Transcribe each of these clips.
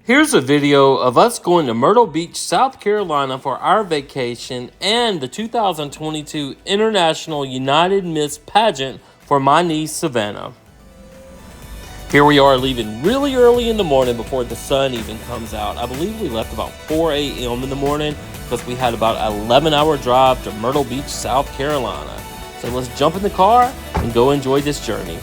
Here's a video of us going to Myrtle Beach, South Carolina for our vacation and the 2022 International United Miss Pageant for my niece, Savannah. Here we are leaving really early in the morning before the sun even comes out. I believe we left about 4 a.m. in the morning because we had about an 11-hour drive to Myrtle Beach, South Carolina. So let's jump in the car and go enjoy this journey.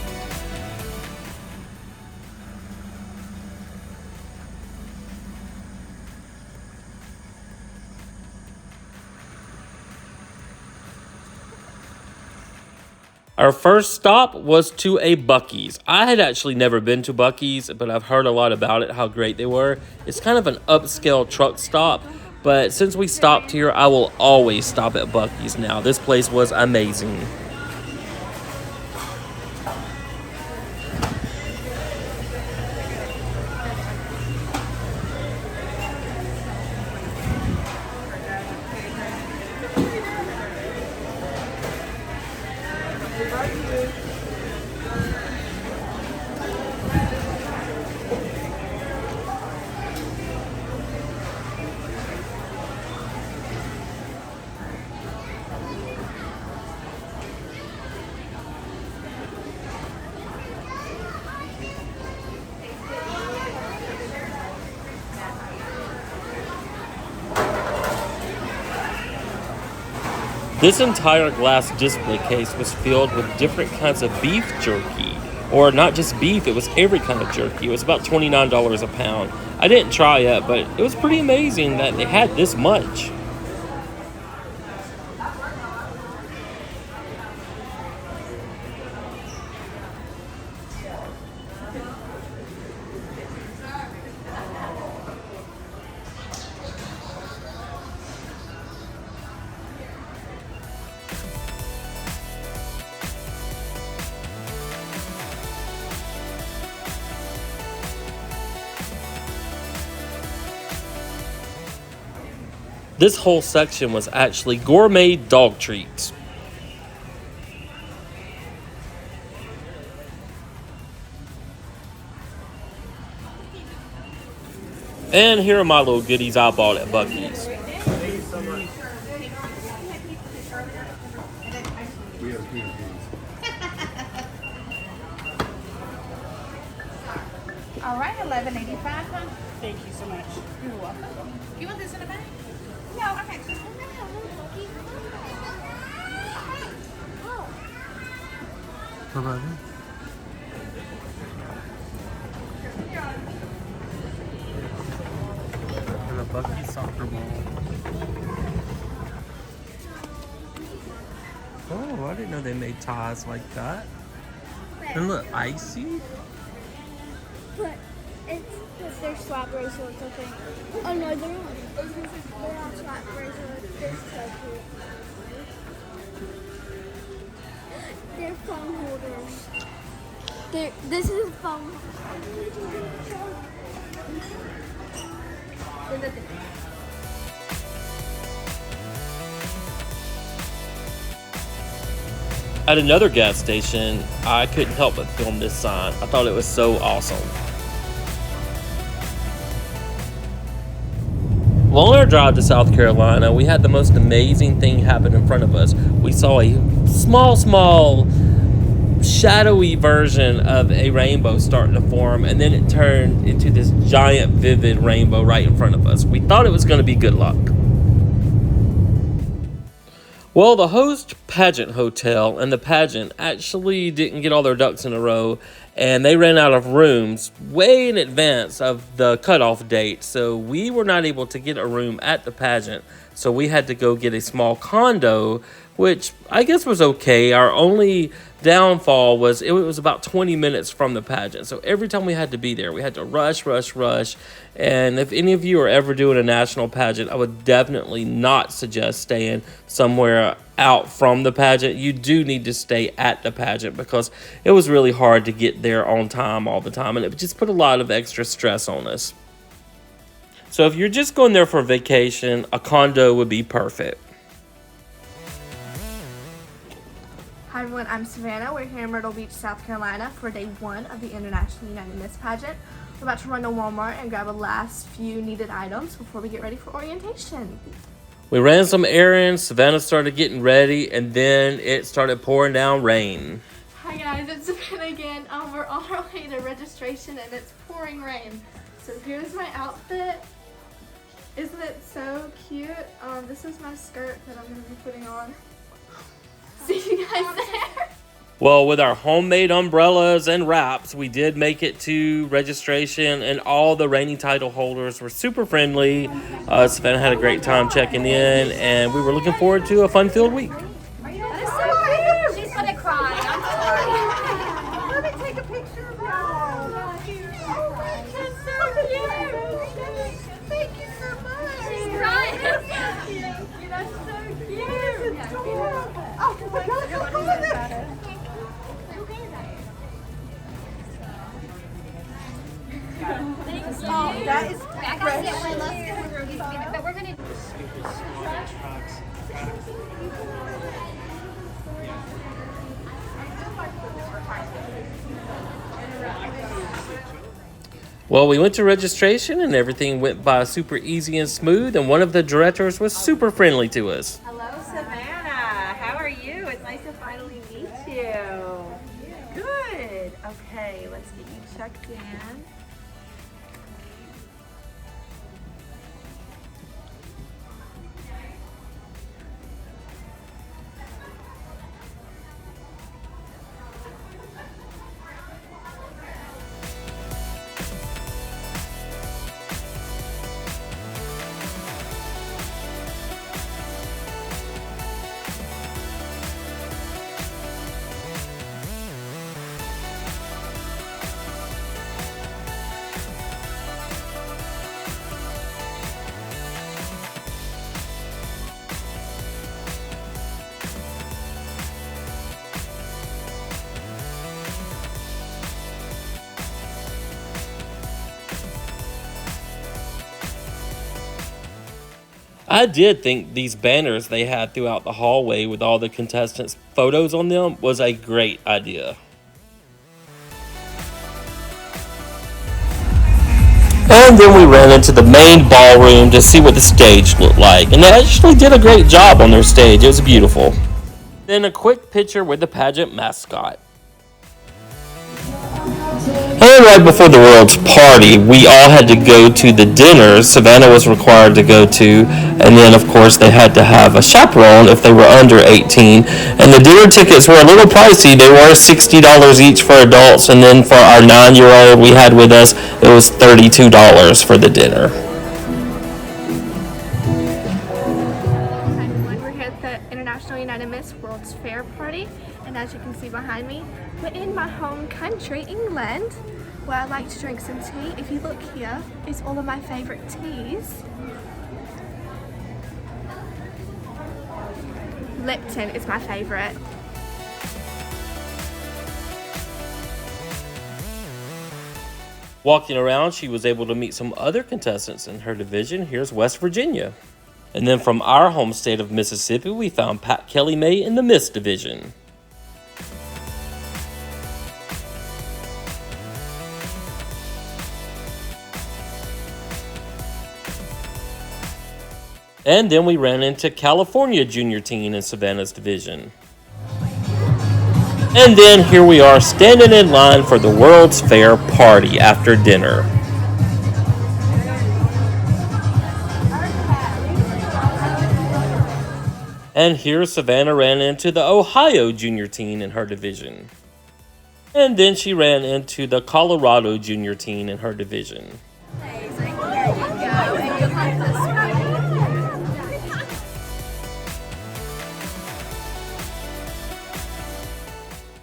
Our first stop was to a Buc-ee's. I had actually never been to Buc-ee's, but I've heard a lot about it, how great they were. It's kind of an upscale truck stop, but since we stopped here, I will always stop at Buc-ee's now. This place was amazing. This entire glass display case was filled with different kinds of beef jerky. Or not just beef, it was every kind of jerky. It was about $29 a pound. I didn't try it, but it was pretty amazing that they had this much. This whole section was actually gourmet dog treats. And here are my little goodies I bought at Buc-ee's. All right, $11.85, huh? Thank you so much. You're welcome. You want this in a bag? No, okay. And a Buc-ee's soccer ball. Oh, I didn't know they made ties like that. And look, icy. But they're slap bracelets, I think. Oh no, they're not. They're not slap bracelets. They're so cute. They're phone holders. This is a phone. At another gas station, I couldn't help but film this sign. I thought it was so awesome. Well, on our drive to South Carolina, we had the most amazing thing happen in front of us. We saw a small, shadowy version of a rainbow starting to form, and then it turned into this giant, vivid rainbow right in front of us. We thought it was going to be good luck. Well, the host pageant hotel and the pageant actually didn't get all their ducks in a row, and they ran out of rooms way in advance of the cutoff date, so we were not able to get a room at the pageant, so we had to go get a small condo, which I guess was okay. Our only downfall was it was about 20 minutes from the pageant, so every time we had to be there, we had to rush, and if any of you are ever doing a national pageant, I would definitely not suggest staying somewhere out from the pageant. You do need to stay at the pageant because it was really hard to get there on time all the time, and it just put a lot of extra stress on us. So if you're just going there for a vacation, a condo would be perfect. Hi everyone, I'm Savannah. We're here in Myrtle Beach, South Carolina for day one of the International United Miss Pageant. We're about to run to Walmart and grab the last few needed items before we get ready for orientation. We ran some errands, Savannah started getting ready, and then it started pouring down rain. Hi guys, it's Savannah again. We're on our way to registration and it's pouring rain. So here's my outfit. Isn't it so cute? This is my skirt that I'm going to be putting on. See you guys there. Well, with our homemade umbrellas and wraps, we did make it to registration, and all the reigning title holders were super friendly. Savannah had a great time checking in, and we were looking forward to a fun-filled week. That is so cute. She's gonna cry. I'm sorry. Let me take a picture of y'all. That's so cute. Thank you so much. She's crying. That's so cute. It's adorable. Oh my God, look at that. Oh, that is I gotta get one. Let's go. But we're gonna. Well, we went to registration, and everything went by super easy and smooth, and one of the directors was super friendly to us. Hello, Savannah. How are you? It's nice to finally meet you. Good. Okay, let's get you checked in. I did think these banners they had throughout the hallway with all the contestants' photos on them was a great idea. And then we ran into the main ballroom to see what the stage looked like, and they actually did a great job on their stage. It was beautiful. Then a quick picture with the pageant mascot. And right before the world's party, we all had to go to the dinner Savannah was required to go to, and then of course they had to have a chaperone if they were under 18, and the dinner tickets were a little pricey. They were $60 each for adults, and then for our 9-year-old we had with us, it was $32 for the dinner. Hi everyone, we're here at the International United Miss World's Fair party, and as you can see behind me, we're in my home country, England, where I like to drink some tea. If you look here, it's all of my favorite teas. Lipton is my favorite. Walking around, she was able to meet some other contestants in her division. Here's West Virginia. And then from our home state of Mississippi, we found Pat Kelly May in the Miss division. And then we ran into California Junior Teen in Savannah's division. And then here we are standing in line for the World's Fair party after dinner. And here Savannah ran into the Ohio Junior Teen in her division. And then she ran into the Colorado Junior Teen in her division.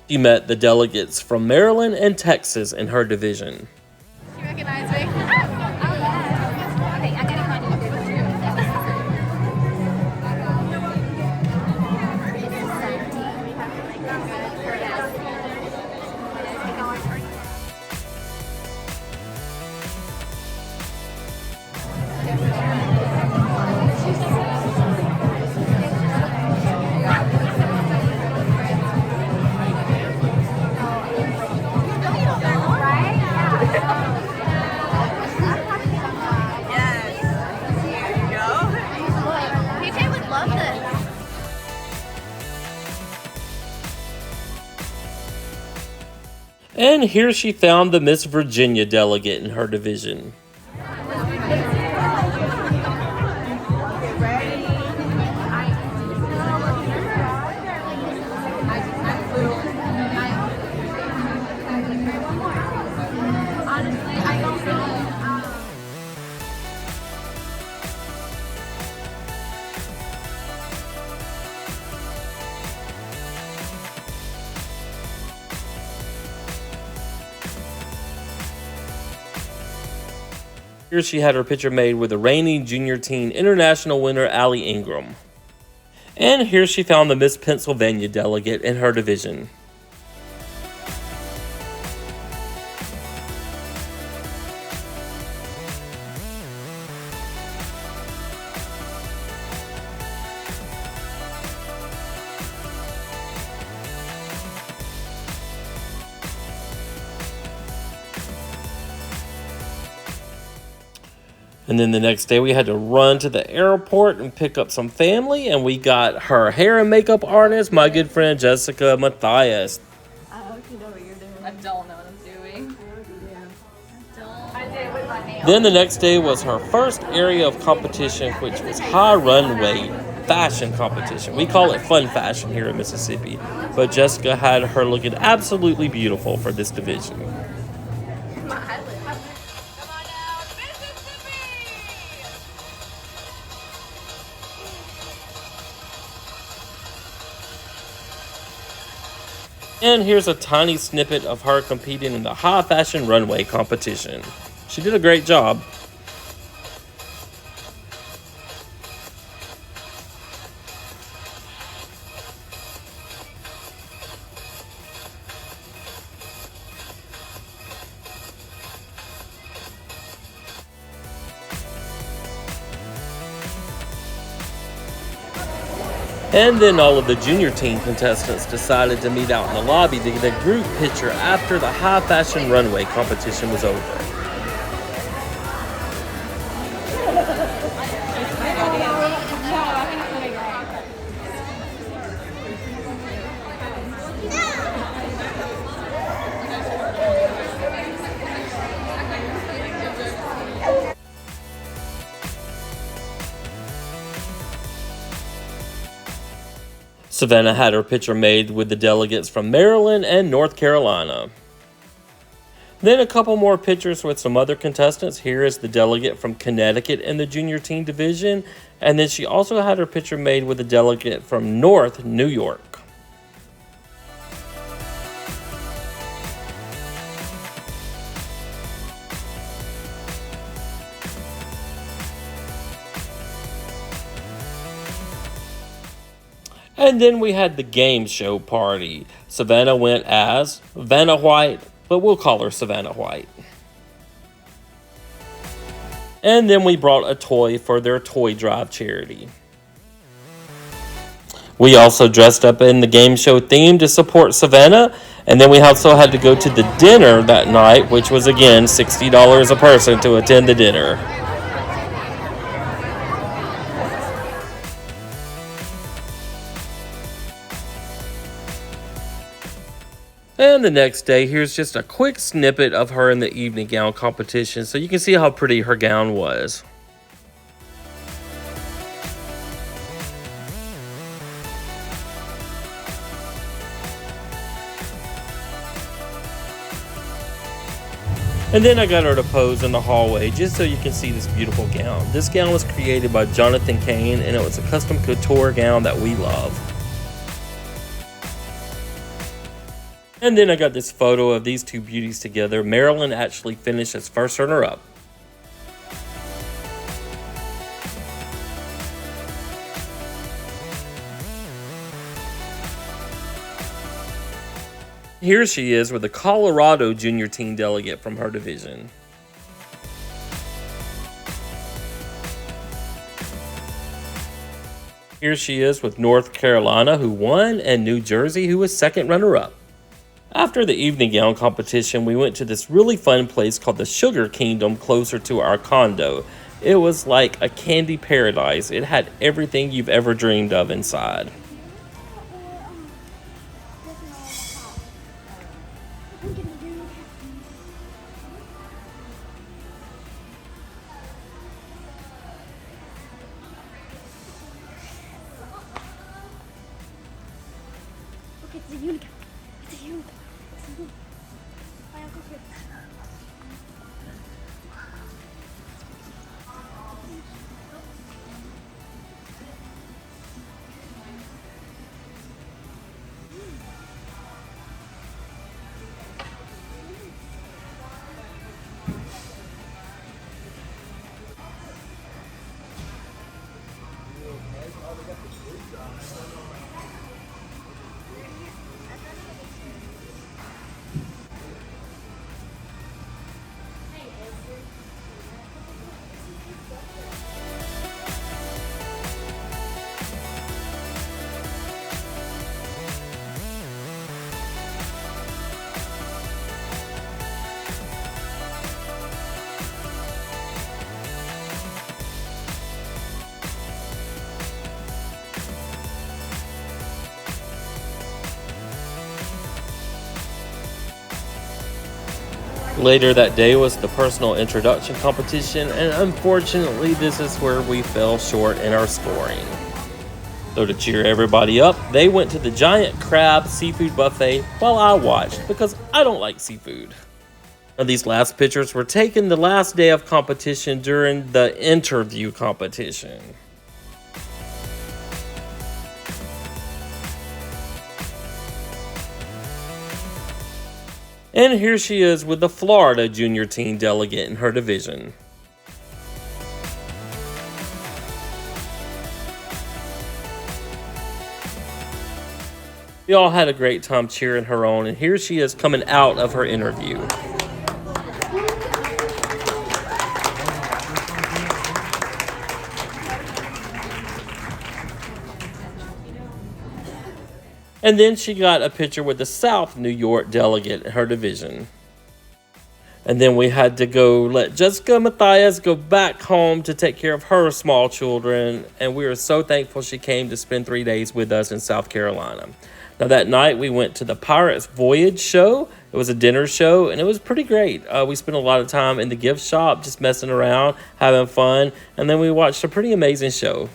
She met the delegates from Maryland and Texas in her division. You recognize me? Okay, I gotta find a And here she found the Miss Virginia delegate in her division. Here she had her picture made with the reigning junior teen international winner Allie Ingram. And here she found the Miss Pennsylvania delegate in her division. And then the next day we had to run to the airport and pick up some family, and we got her hair and makeup artist, my good friend Jessica Matthias. I hope you know what you're doing. I don't know what I'm doing. I did it with my nails. Then the next day was her first area of competition, which was high runway fashion competition. We call it fun fashion here in Mississippi, but Jessica had her looking absolutely beautiful for this division. And here's a tiny snippet of her competing in the high fashion runway competition. She did a great job. And then all of the junior team contestants decided to meet out in the lobby to get a group picture after the high fashion runway competition was over. Savannah had her picture made with the delegates from Maryland and North Carolina. Then a couple more pictures with some other contestants. Here is the delegate from Connecticut in the junior teen division. And then she also had her picture made with a delegate from North New York. And then we had the game show party. Savannah went as Vanna White, but we'll call her Savannah White. And then we brought a toy for their toy drive charity. We also dressed up in the game show theme to support Savannah. And then we also had to go to the dinner that night, which was again $60 a person to attend the dinner. And the next day, here's just a quick snippet of her in the evening gown competition so you can see how pretty her gown was. And then I got her to pose in the hallway just so you can see this beautiful gown. This gown was created by Jonathan Kane, and it was a custom couture gown that we love. And then I got this photo of these two beauties together. Maryland actually finished as first runner-up. Here she is with the Colorado junior teen delegate from her division. Here she is with North Carolina, who won, and New Jersey, who was second runner-up. After the evening gown competition, we went to this really fun place called the Sugar Kingdom closer to our condo. It was like a candy paradise. It had everything you've ever dreamed of inside. It's a unicorn. It's a unicorn. It's a unicorn. My Uncle Chris. Later that day was the personal introduction competition, and unfortunately this is where we fell short in our scoring. So to cheer everybody up, they went to the giant crab seafood buffet while I watched because I don't like seafood. Now, these last pictures were taken the last day of competition during the interview competition. And here she is with the Florida junior team delegate in her division. We all had a great time cheering her on, and here she is coming out of her interview. And then she got a picture with the South New York delegate in her division. And then we had to go let Jessica Matthias go back home to take care of her small children. And we are so thankful she came to spend 3 days with us in South Carolina. Now that night we went to the Pirates Voyage show. It was a dinner show and it was pretty great. We spent a lot of time in the gift shop just messing around, having fun. And then we watched a pretty amazing show.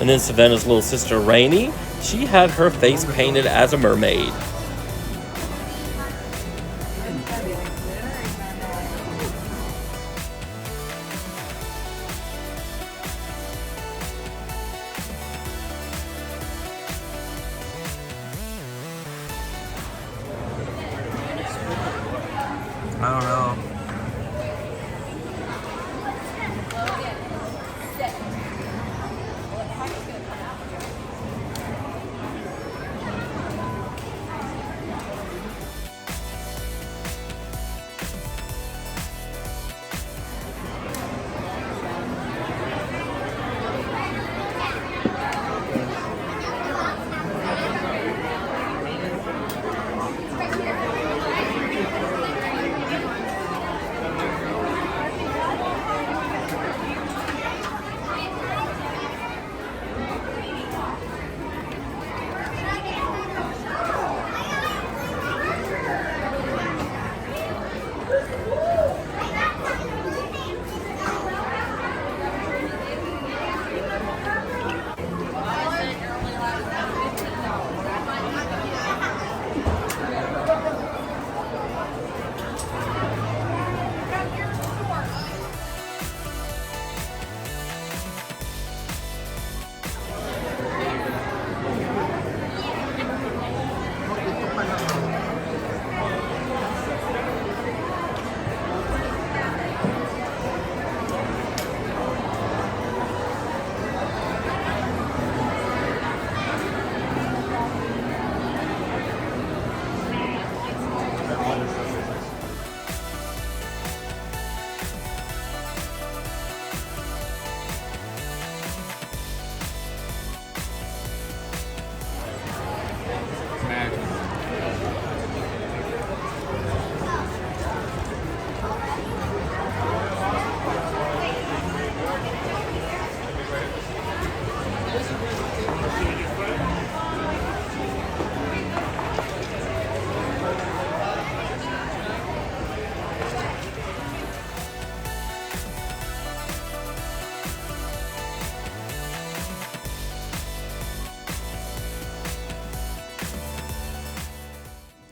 And then Savannah's little sister, Rainey, she had her face painted as a mermaid. I don't know.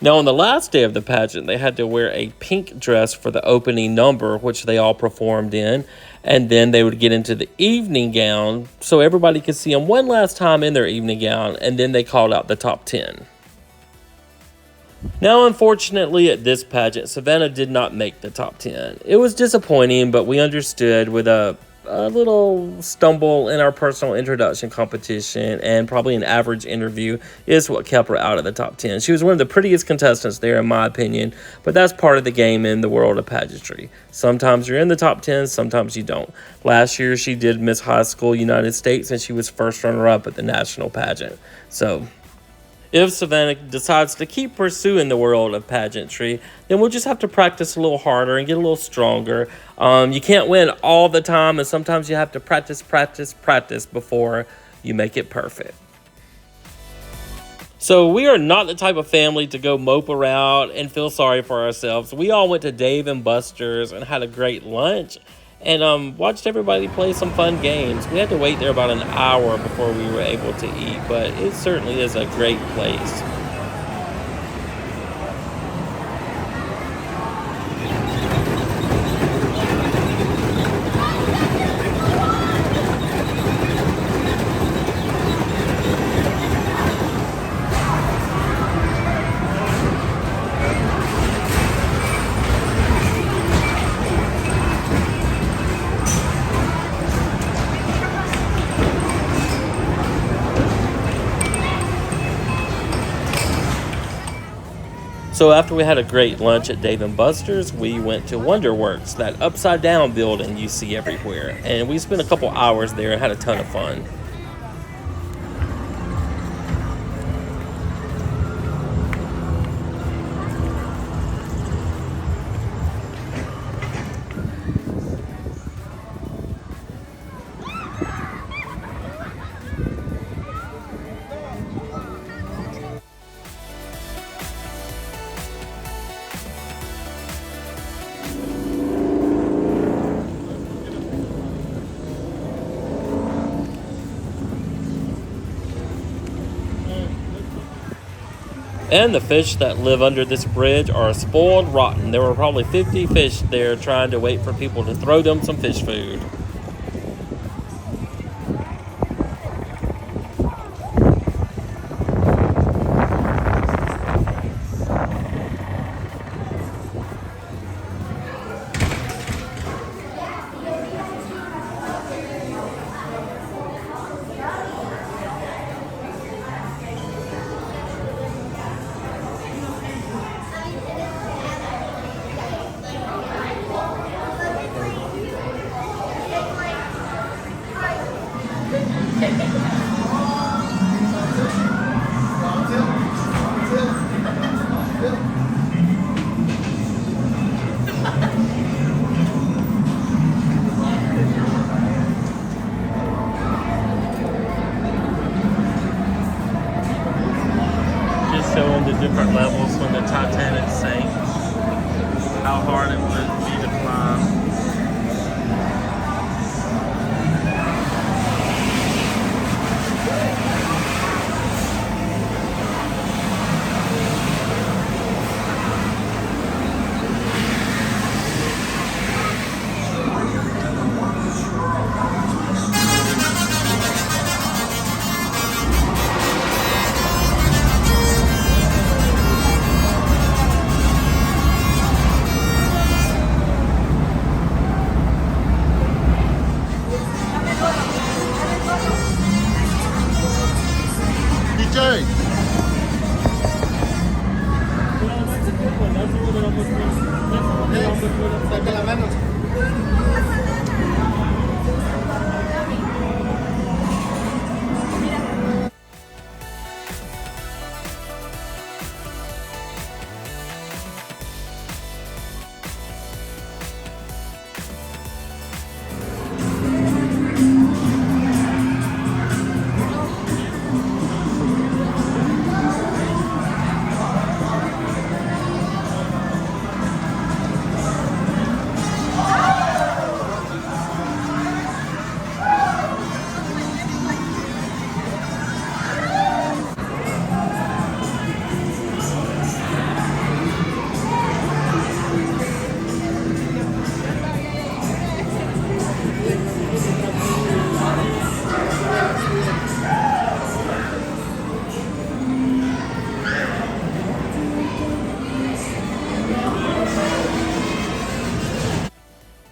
Now, on the last day of the pageant, they had to wear a pink dress for the opening number, which they all performed in. And then they would get into the evening gown so everybody could see them one last time in their evening gown. And then they called out the top 10. Now, unfortunately, at this pageant, Savannah did not make the top 10. It was disappointing, but we understood with a little stumble in our personal introduction competition and probably an average interview is what kept her out of the top 10. She was one of the prettiest contestants there, in my opinion, but that's part of the game in the world of pageantry. Sometimes you're in the top 10, sometimes you don't. Last year, she did Miss High School United States, and she was first runner-up at the national pageant. So if Savannah decides to keep pursuing the world of pageantry, then we'll just have to practice a little harder and get a little stronger. You can't win all the time, and sometimes you have to practice before you make it perfect. So we are not the type of family to go mope around and feel sorry for ourselves. We all went to Dave & Buster's and had a great lunch and watched everybody play some fun games. We had to wait there about an hour before we were able to eat, but it certainly is a great place. So after we had a great lunch at Dave & Buster's, we went to WonderWorks, that upside-down building you see everywhere. And we spent a couple hours there and had a ton of fun. And the fish that live under this bridge are spoiled rotten. There were probably 50 fish there trying to wait for people to throw them some fish food. Showing the different levels when the Titanic sank, how hard it would be to climb.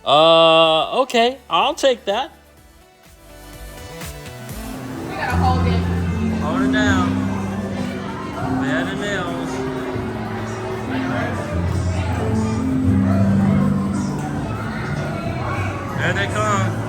Okay, I'll take that. We gotta hold it. Hold it down. Bed and nails. There they come.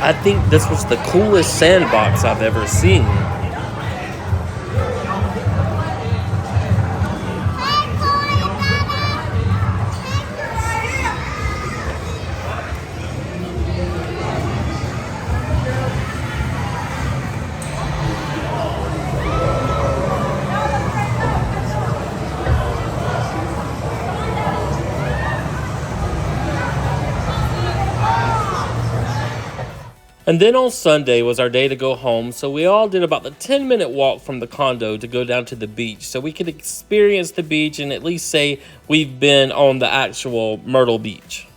I think this was the coolest sandbox I've ever seen. And then on Sunday was our day to go home, so we all did about the 10-minute walk from the condo to go down to the beach so we could experience the beach and at least say we've been on the actual Myrtle Beach.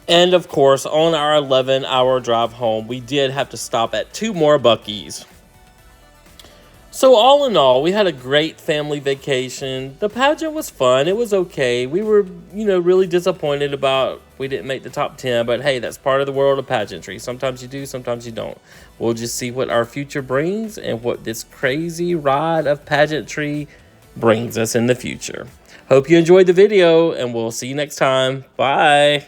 And of course, on our 11-hour drive home, we did have to stop at 2 more Buc-ee's. So all in all, we had a great family vacation. The pageant was fun. It was okay. We were, really disappointed about we didn't make the top 10, but hey, that's part of the world of pageantry. Sometimes you do, sometimes you don't. We'll just see what our future brings and what this crazy ride of pageantry brings us in the future. Hope you enjoyed the video, and we'll see you next time. Bye.